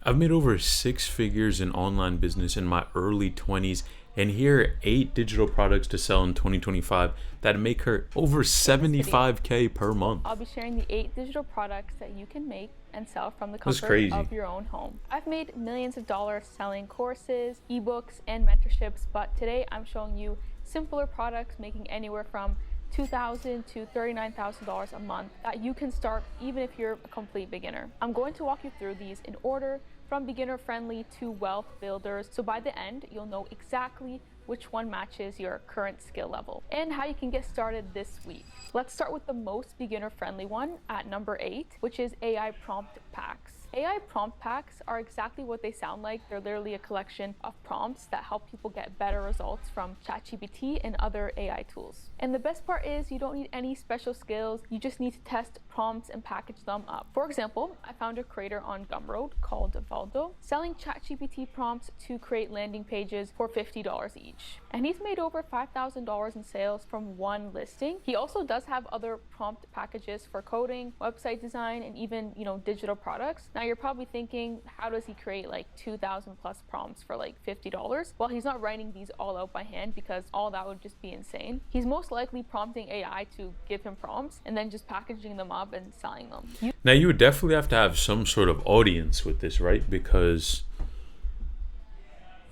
I've made over six figures in online business in my early 20s, and here are eight digital products to sell in 2025 that make her over In this video, 75K per I'll month. be sharing the 8 digital products that you can make and sell from the That's comfort crazy. of your own home. I've made millions of dollars selling courses, ebooks, and mentorships, but today I'm showing you simpler products making anywhere from $2,000 to $39,000 a month that you can start even if you're a complete beginner. I'm going to walk you through these in order from beginner friendly to wealth builders, so by the end you'll know exactly which one matches your current skill level and how you can get started this week. Let's start with the most beginner friendly one at number 8, which is AI prompt packs. AI prompt packs are exactly what they sound like. They're literally a collection of prompts that help people get better results from ChatGPT and other AI tools. And the best part is you don't need any special skills. You just need to test prompts and package them up. For example, I found a creator on Gumroad called Valdo selling ChatGPT prompts to create landing pages for $50 each. And he's made over $5,000 in sales from one listing. He also does have other prompt packages for coding, website design, and even, digital products. Now you're probably thinking, how does he create like 2,000 plus prompts for like $50? Well, he's not writing these all out by hand because all that would just be insane. He's most likely prompting AI to give him prompts and then just packaging them up and selling them. Now, you would definitely have to have some sort of audience with this, right? Because,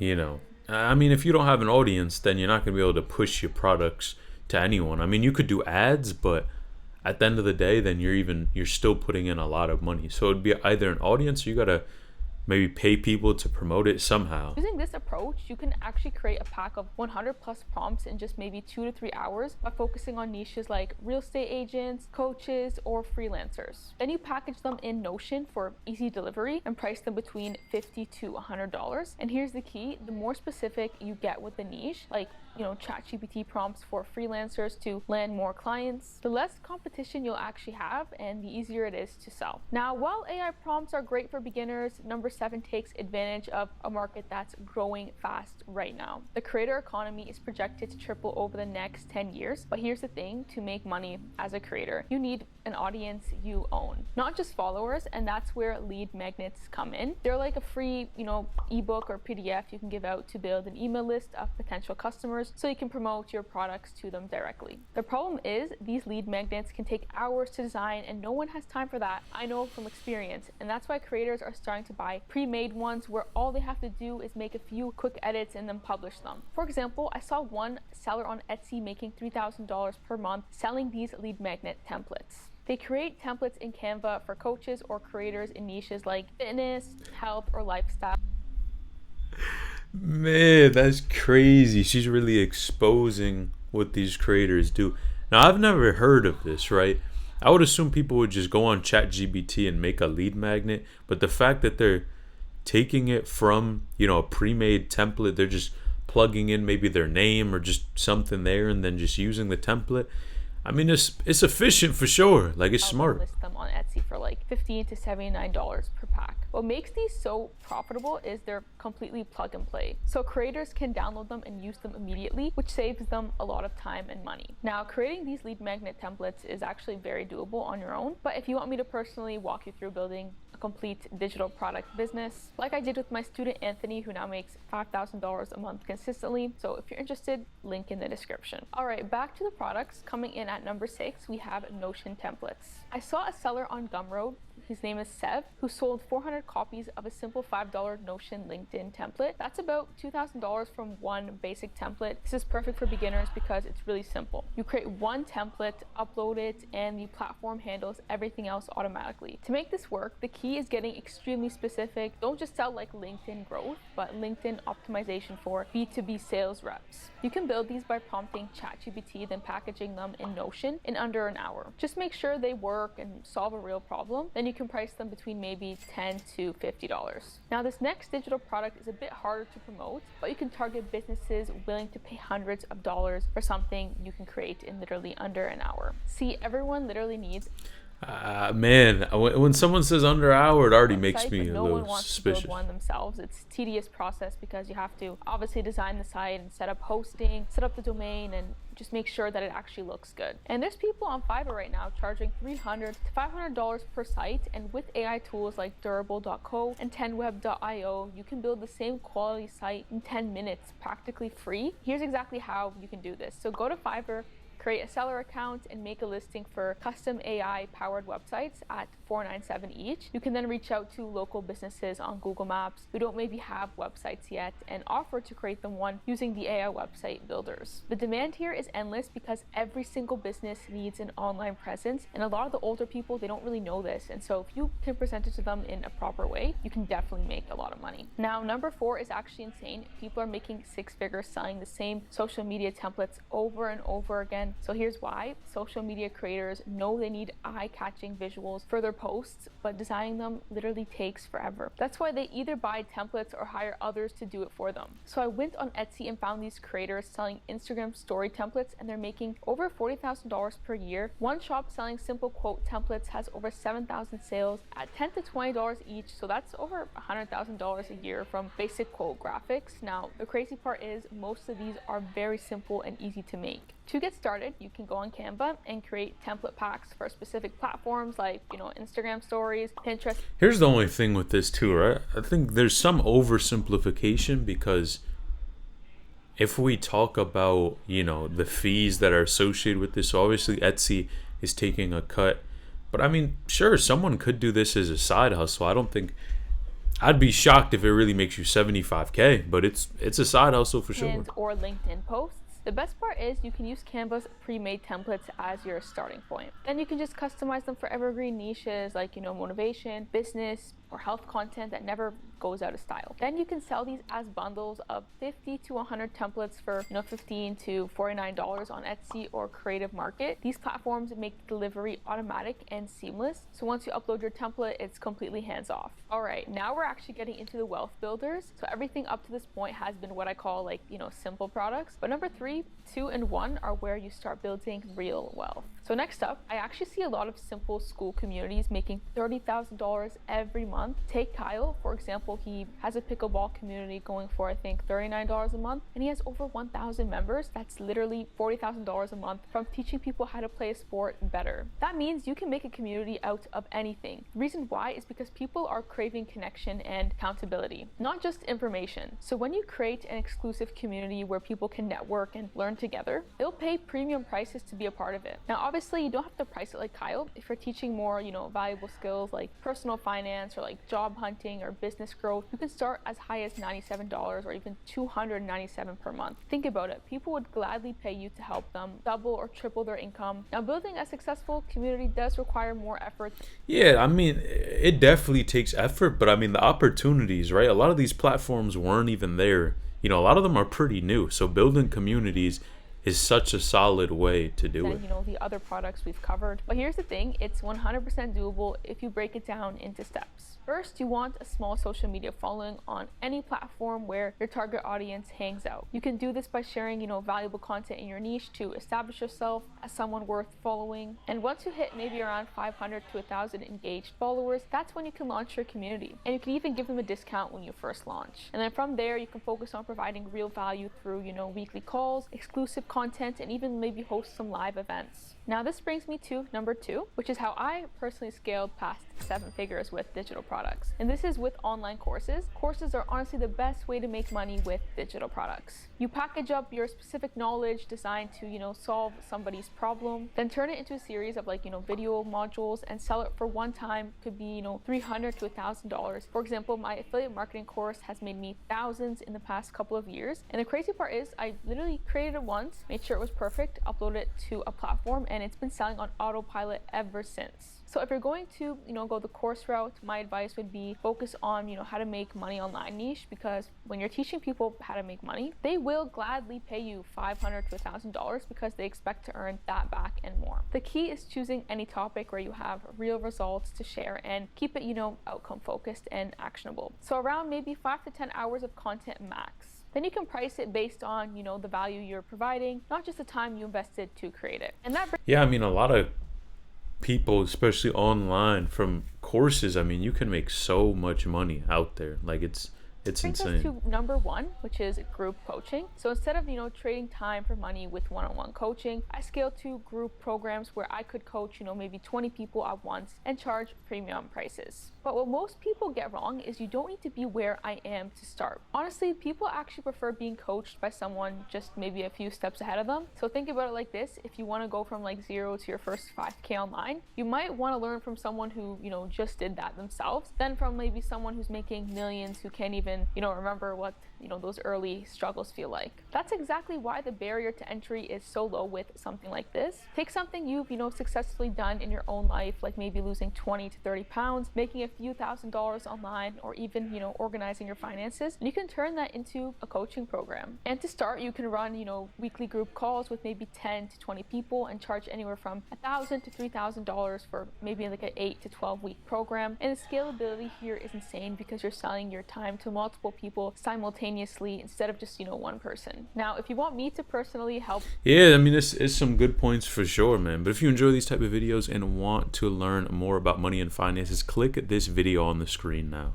I mean, if you don't have an audience, then you're not going to be able to push your products to anyone. I mean, you could do ads, but at the end of the day, then you're still putting in a lot of money. So it'd be either an audience or you got to maybe pay people to promote it somehow. Using this approach, you can actually create a pack of 100 plus prompts in just maybe 2 to 3 hours by focusing on niches like real estate agents, coaches, or freelancers. Then you package them in Notion for easy delivery and price them between $50 to $100. And here's the key, the more specific you get with the niche, like ChatGPT prompts for freelancers to land more clients, the less competition you'll actually have and the easier it is to sell. Now, while AI prompts are great for beginners, number 7 takes advantage of a market that's growing fast right now. The creator economy is projected to triple over the next 10 years, but here's the thing, to make money as a creator, you need an audience you own, not just followers, and that's where lead magnets come in. They're like a free, ebook or PDF you can give out to build an email list of potential customers so you can promote your products to them directly. The problem is these lead magnets can take hours to design and no one has time for that. I know from experience, and that's why creators are starting to buy pre-made ones where all they have to do is make a few quick edits and then publish them. For example, I saw one seller on Etsy making $3,000 per month selling these lead magnet templates. They create templates in Canva for coaches or creators in niches like fitness, health, or lifestyle. Man, that's crazy. She's really exposing what these creators do. Now, I've never heard of this, right? I would assume people would just go on ChatGPT and make a lead magnet, but the fact that they're taking it from, a pre-made template, they're just plugging in maybe their name or just something there and then just using the template. I mean, it's efficient for sure. Like, it's I'll smart. list them on Etsy for like $15 to $79 per pack. What makes these so profitable is they're completely plug and play. So creators can download them and use them immediately, which saves them a lot of time and money. Now, creating these lead magnet templates is actually very doable on your own, but if you want me to personally walk you through building a complete digital product business, like I did with my student Anthony, who now makes $5,000 a month consistently. So if you're interested, link in the description. All right, back to the products. Coming in at number 6, we have Notion templates. I saw a seller on Gumroad, his name is Sev, who sold 400 copies of a simple $5 Notion LinkedIn template. That's about $2,000 from one basic template. This is perfect for beginners because it's really simple. You create one template, upload it, and the platform handles everything else automatically. To make this work, the key is getting extremely specific. Don't just sell like LinkedIn growth, but LinkedIn optimization for B2B sales reps. You can build these by prompting ChatGPT, then packaging them in Notion in under an hour. Just make sure they work and solve a real problem. Then you can price them between maybe $10 to $50. Now, this next digital product is a bit harder to promote, but you can target businesses willing to pay hundreds of dollars for something you can create in literally under an hour. See, everyone literally needs Man, when someone says under an hour, it already makes Website, but me a no one little wants to build suspicious. one themselves. It's a tedious process because you have to obviously design the site and set up hosting, set up the domain, and just make sure that it actually looks good. And there's people on Fiverr right now charging $300 to $500 per site, and with AI tools like Durable.co and 10web.io, you can build the same quality site in 10 minutes, practically free. Here's exactly how you can do this. So go to Fiverr, create a seller account, and make a listing for custom AI powered websites at $497 each. You can then reach out to local businesses on Google Maps who don't maybe have websites yet and offer to create them one using the AI website builders. The demand here is endless because every single business needs an online presence, and a lot of the older people, they don't really know this. And so if you can present it to them in a proper way, you can definitely make a lot of money. Now, number 4 is actually insane. People are making 6 figures selling the same social media templates over and over again. So here's why. Social media creators know they need eye-catching visuals for their posts, but designing them literally takes forever. That's why they either buy templates or hire others to do it for them. So I went on Etsy and found these creators selling Instagram story templates, and they're making over $40,000 per year. One shop selling simple quote templates has over 7,000 sales at $10 to $20 each, so that's over $100,000 a year from basic quote graphics. Now, the crazy part is most of these are very simple and easy to make. To get started, you can go on Canva and create template packs for specific platforms like, Instagram stories, Pinterest. Here's the only thing with this too, right? I think there's some oversimplification because if we talk about, the fees that are associated with this, so obviously Etsy is taking a cut. But I mean, sure, someone could do this as a side hustle. I don't think I'd be shocked if it really makes you 75K, but it's a side hustle for sure. Or LinkedIn posts. The best part is you can use Canva's pre-made templates as your starting point. Then you can just customize them for evergreen niches like, motivation, business, or health content that never goes out of style. Then you can sell these as bundles of 50 to 100 templates for, $15 to $49 on Etsy or Creative Market. These platforms make delivery automatic and seamless. So once you upload your template, it's completely hands-off. All right, now we're actually getting into the wealth builders. So everything up to this point has been what I call simple products. But number 3, 2, and 1 are where you start building real wealth. So next up, I actually see a lot of simple school communities making $30,000 every month. Take Kyle, for example. He has a pickleball community going for, I think, $39 a month, and he has over 1,000 members. That's literally $40,000 a month from teaching people how to play a sport better. That means you can make a community out of anything. The reason why is because people are craving connection and accountability, not just information. So when you create an exclusive community where people can network and learn together, they'll pay premium prices to be a part of it. Now, obviously, you don't have to price it like Kyle. If you're teaching more, valuable skills like personal finance or like job hunting or business growth, you can start as high as $97 or even $297 per month. Think about it. People would gladly pay you to help them double or triple their income. Now, building a successful community does require more effort. Yeah, I mean, it definitely takes effort, but I mean, the opportunities, right? A lot of these platforms weren't even there. A lot of them are pretty new. So building communities is such a solid way to do it. The other products we've covered. But here's the thing, it's 100% doable if you break it down into steps. First, you want a small social media following on any platform where your target audience hangs out. You can do this by sharing, valuable content in your niche to establish yourself as someone worth following. And once you hit maybe around 500 to 1,000 engaged followers, that's when you can launch your community. And you can even give them a discount when you first launch. And then from there, you can focus on providing real value through, weekly calls, exclusive content, and even maybe host some live events. Now this brings me to number 2, which is how I personally scaled past 7 figures with digital products. And this is with online courses. Courses are honestly the best way to make money with digital products. You package up your specific knowledge designed to, solve somebody's problem, then turn it into a series of video modules and sell it for one time. Could be, $300 to $1,000. For example, my affiliate marketing course has made me thousands in the past couple of years. And the crazy part is I literally created it once, made sure it was perfect, uploaded it to a platform, and it's been selling on autopilot ever since. So if you're going to, go the course route, my advice would be focus on, how to make money online niche, because when you're teaching people how to make money, they will gladly pay you $500 to $1,000 because they expect to earn that back and more. The key is choosing any topic where you have real results to share and keep it, outcome focused and actionable. So around maybe 5 to 10 hours of content max. Then you can price it based on, the value you're providing, not just the time you invested to create it. And that Yeah, I mean, a lot of people, especially online from courses, I mean, you can make so much money out there. Like it's Brings us insane. to number one, which is group coaching. So instead of, trading time for money with one-on-one coaching, I scaled to group programs where I could coach, maybe 20 people at once and charge premium prices. But what most people get wrong is you don't need to be where I am to start. Honestly, people actually prefer being coached by someone just maybe a few steps ahead of them. So think about it like this. If you want to go from like zero to your first 5K online, you might want to learn from someone who, just did that themselves, then from maybe someone who's making millions who can't even, remember what, those early struggles feel like. That's exactly why the barrier to entry is so low with something like this. Take something you've, successfully done in your own life, like maybe losing 20 to 30 pounds, making a few $1,000s online, or even, organizing your finances, and you can turn that into a coaching program. And to start, you can run, weekly group calls with maybe 10 to 20 people and charge anywhere from $1,000 to $3,000 for maybe like an 8 to 12 week program. And the scalability here is insane because you're selling your time to multiple people simultaneously instead of just, one person. Now, if you want me to personally help. Yeah, I mean, it's some good points for sure, man. But if you enjoy these type of videos and want to learn more about money and finances, click this video on the screen now.